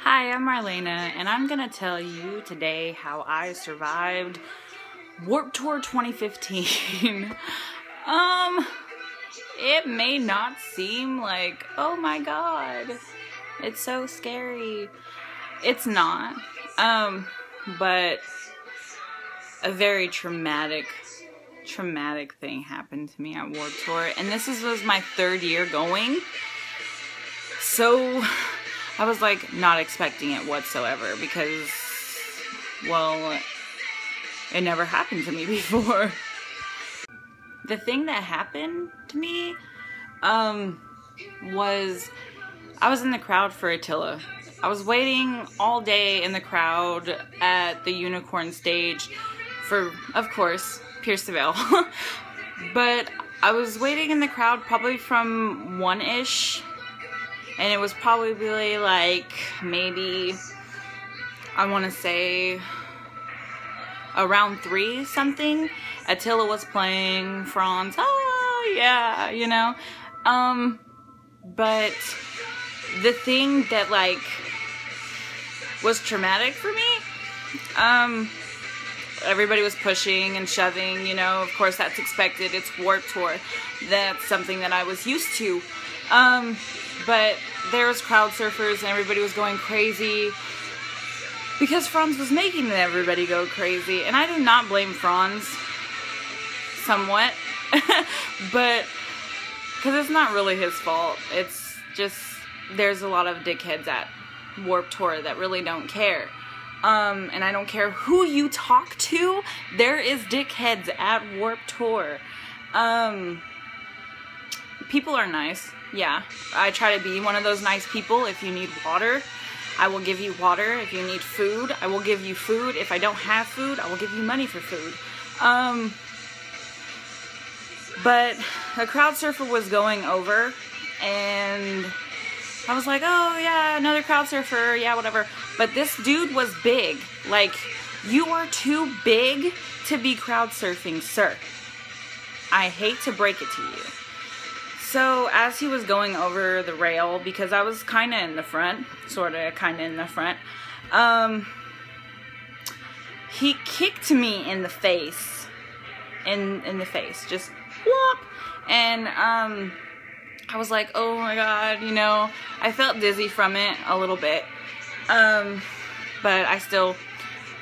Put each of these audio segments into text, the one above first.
Hi, I'm Marlena, and I'm gonna tell you today how I survived Warped Tour 2015. It may not seem like, oh my god, it's so scary. It's not. But a very traumatic thing happened to me at Warped Tour, and this was my third year going. So I was like not expecting it whatsoever because, well, it never happened to me before. The thing that happened to me was I was in the crowd for Attila. I was waiting all day in the crowd at the Unicorn stage for, of course, Pierce the Veil. But I was waiting in the crowd probably from 1-ish. And it was probably like maybe, I want to say, around 3 something. Attila was playing, Franz, oh yeah, you know. But the thing that like was traumatic for me, everybody was pushing and shoving, you know, of course that's expected, it's Warped Tour. That's something that I was used to. But there was crowd surfers and everybody was going crazy because Franz was making everybody go crazy. And I do not blame Franz, somewhat, but because it's not really his fault. It's just there's a lot of dickheads at Warped Tour that really don't care. And I don't care who you talk to, there is dickheads at Warped Tour. People are nice. Yeah, I try to be one of those nice people. If you need water, I will give you water. If you need food, I will give you food. If I don't have food, I will give you money for food. But a crowd surfer was going over, and I was like, oh yeah, another crowd surfer, yeah, whatever. But this dude was big. Like, you are too big to be crowd surfing, sir. I hate to break it to you. So as he was going over the rail, because I was kind of in the front, kind of in the front, he kicked me in the face, in the face, just whoop, and I was like, oh my god, you know, I felt dizzy from it a little bit, but I still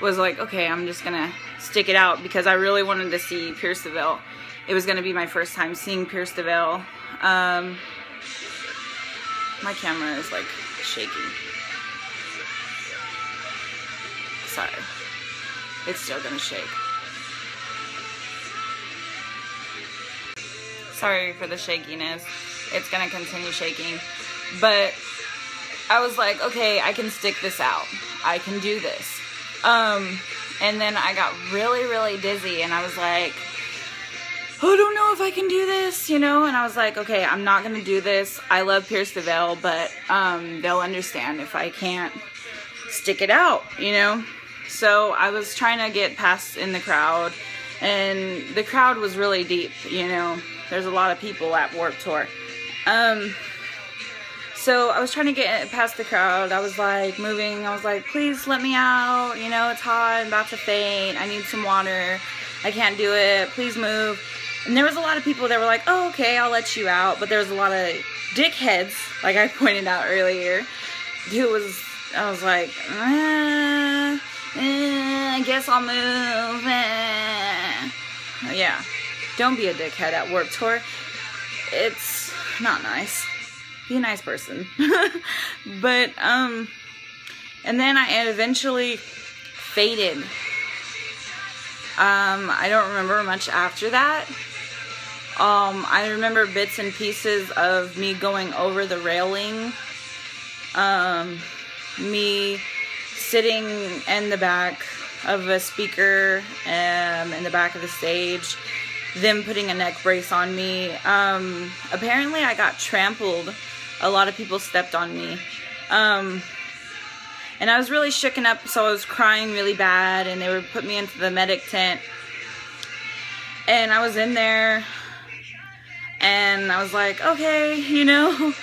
was like, okay, I'm just gonna stick it out because I really wanted to see Pierce the Veil. It was gonna be my first time seeing Pierce the Veil. My camera is like shaking. Sorry. It's still gonna shake. Sorry for the shakiness. It's gonna continue shaking. But I was like, okay, I can stick this out. I can do this. And then I got really dizzy and I was like, I don't know if I can do this, you know, and I was like, okay, I'm not gonna do this. I love Pierce the Veil, but they'll understand if I can't stick it out, you know. So I was trying to get past in the crowd, and the crowd was really deep, you know. There's a lot of people at Warped Tour. So I was trying to get past the crowd. I was like moving. I was like, please let me out, you know, it's hot, I'm about to faint, I need some water, I can't do it, please move. And there was a lot of people that were like, oh, okay, I'll let you out. But there was a lot of dickheads, like I pointed out earlier, I was like, I guess I'll move. Yeah, don't be a dickhead at Warped Tour. It's not nice. Be a nice person. But, and then I eventually faded. I don't remember much after that. I remember bits and pieces of me going over the railing, me sitting in the back of a speaker, in the back of the stage, them putting a neck brace on me. Apparently I got trampled. A lot of people stepped on me. And I was really shooken up, so I was crying really bad, and they would put me into the medic tent. And I was in there, and I was like, okay, you know,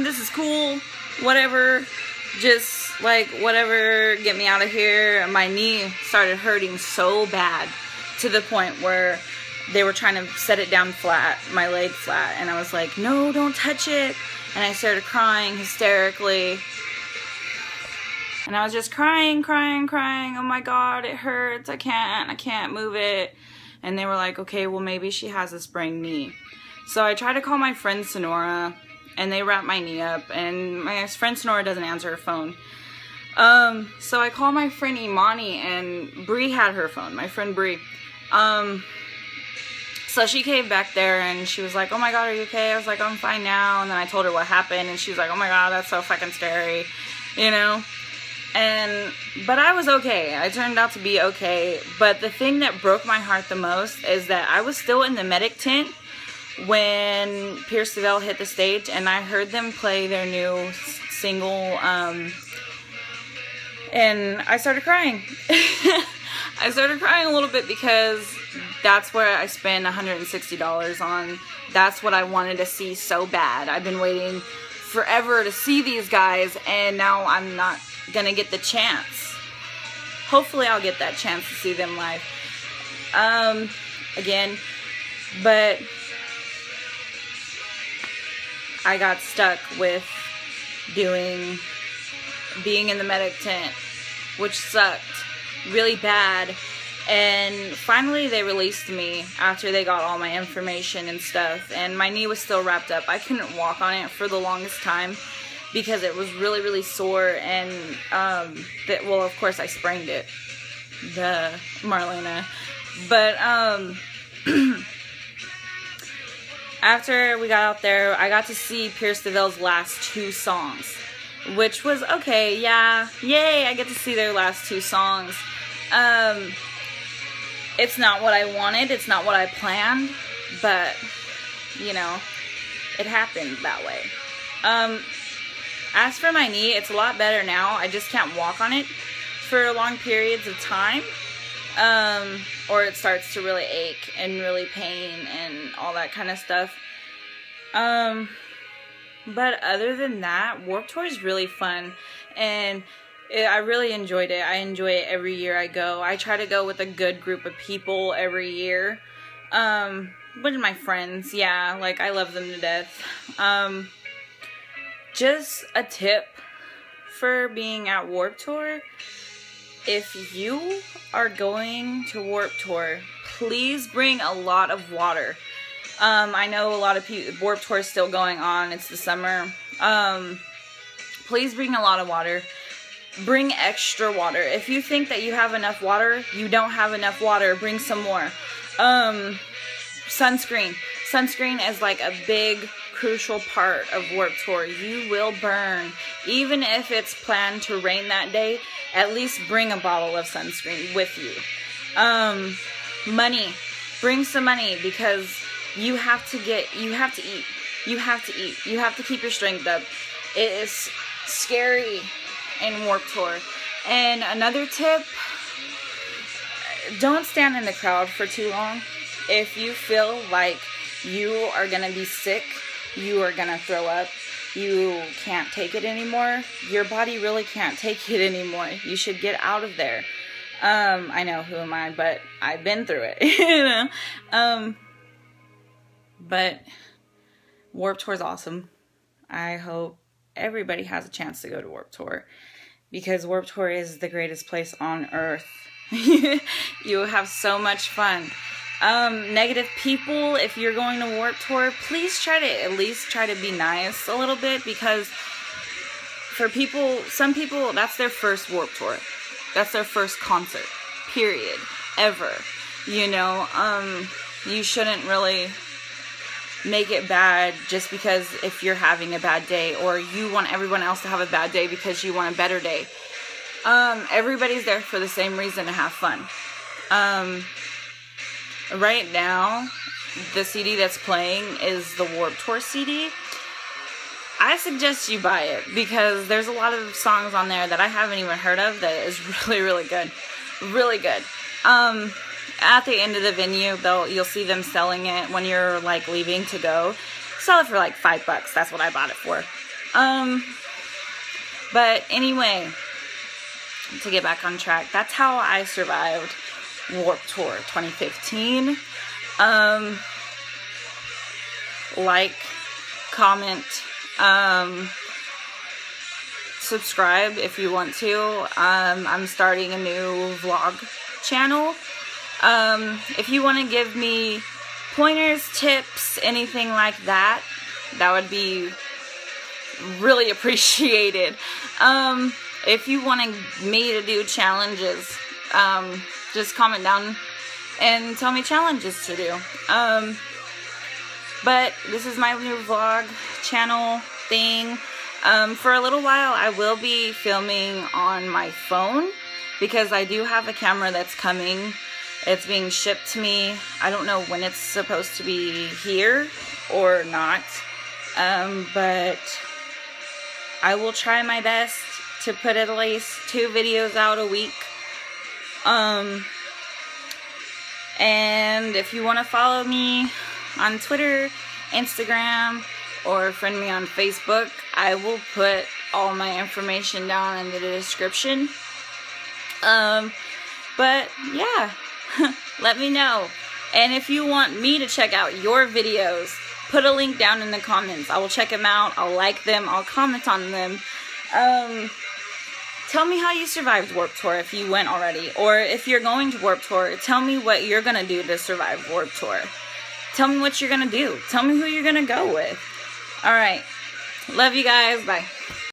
this is cool, whatever. just like, whatever, get me out of here. My knee started hurting so bad to the point where they were trying to set it down flat, my leg flat, and I was like, no, don't touch it. And I started crying hysterically. And I was just crying. Oh my God, it hurts. I can't move it. And they were like, okay, well, maybe she has a sprained knee. So I tried to call my friend Sonora, and they wrapped my knee up, and my friend Sonora doesn't answer her phone. So I called my friend Imani, and Bree had her phone, my friend Bree. So she came back there, and she was like, oh my God, are you okay? I was like, I'm fine now. And then I told her what happened, and she was like, oh my God, that's so fucking scary, you know? But I was okay. I turned out to be okay. But the thing that broke my heart the most is that I was still in the medic tent when Pierce the Veil hit the stage, and I heard them play their new single, and I started crying. I started crying a little bit because that's where I spent $160 on. That's what I wanted to see so bad. I've been waiting forever to see these guys, and now I'm not gonna get the chance. Hopefully I'll get that chance to see them live again, but I got stuck with being in the medic tent, which sucked really bad. And finally they released me after they got all my information and stuff, and my knee was still wrapped up. I couldn't walk on it for the longest time because it was really, really sore, and well, of course I sprained it, the Marlena. But after we got out there, I got to see Pierce the Veil's last 2 songs, which was okay. Yeah, yay, I get to see their last 2 songs. It's not what I wanted, it's not what I planned, but, you know, it happened that way. As for my knee, it's a lot better now. I just can't walk on it for long periods of time, or it starts to really ache and really pain and all that kind of stuff. But other than that, Warped Tour is really fun, and I really enjoyed it. I enjoy it every year I go. I try to go with a good group of people every year. With my friends, yeah, like I love them to death. Just a tip for being at Warped Tour: if you are going to Warped Tour, please bring a lot of water. I know a lot of people, Warped Tour is still going on, it's the summer. Please bring a lot of water. Bring extra water. If you think that you have enough water, you don't have enough water, bring some more. Sunscreen. Sunscreen is like a big, crucial part of Warped Tour. You will burn. Even if it's planned to rain that day, at least bring a bottle of sunscreen with you. Money. Bring some money, because you have to eat. You have to eat. You have to keep your strength up. It is scary in Warped Tour. And another tip, don't stand in the crowd for too long. If you feel like you are gonna be sick, you are gonna throw up, you can't take it anymore, your body really can't take it anymore, you should get out of there. I know, who am I, but I've been through it, you know. But Warped Tour is awesome. I hope everybody has a chance to go to Warped Tour, because Warped Tour is the greatest place on earth. You will have so much fun. Negative people, if you're going to Warped Tour, please try to at least try to be nice a little bit, because for people, some people, that's their first Warped Tour. That's their first concert, period, ever. You know, you shouldn't really make it bad just because if you're having a bad day, or you want everyone else to have a bad day because you want a better day. Everybody's there for the same reason, to have fun. Right now, the CD that's playing is the Warped Tour CD. I suggest you buy it, because there's a lot of songs on there that I haven't even heard of that is really, really good. Really good. At the end of the venue, you'll see them selling it when you're like leaving to go. Sell it for like $5. That's what I bought it for. But anyway, to get back on track, that's how I survived Warped Tour 2015. Like, comment, subscribe if you want to. I'm starting a new vlog channel. If you want to give me pointers, tips, anything like that, that would be really appreciated. If you want me to do challenges, just comment down and tell me challenges to do. But this is my new vlog channel thing. For a little while I will be filming on my phone because I do have a camera that's coming. It's being shipped to me. I don't know when it's supposed to be here or not. But I will try my best to put at least 2 videos out a week. And if you want to follow me on Twitter, Instagram, or friend me on Facebook, I will put all my information down in the description. But yeah, let me know. And if you want me to check out your videos, put a link down in the comments. I will check them out. I'll like them. I'll comment on them. Tell me how you survived Warped Tour if you went already. Or if you're going to Warped Tour, tell me what you're going to do to survive Warped Tour. Tell me what you're going to do. Tell me who you're going to go with. Alright. Love you guys. Bye.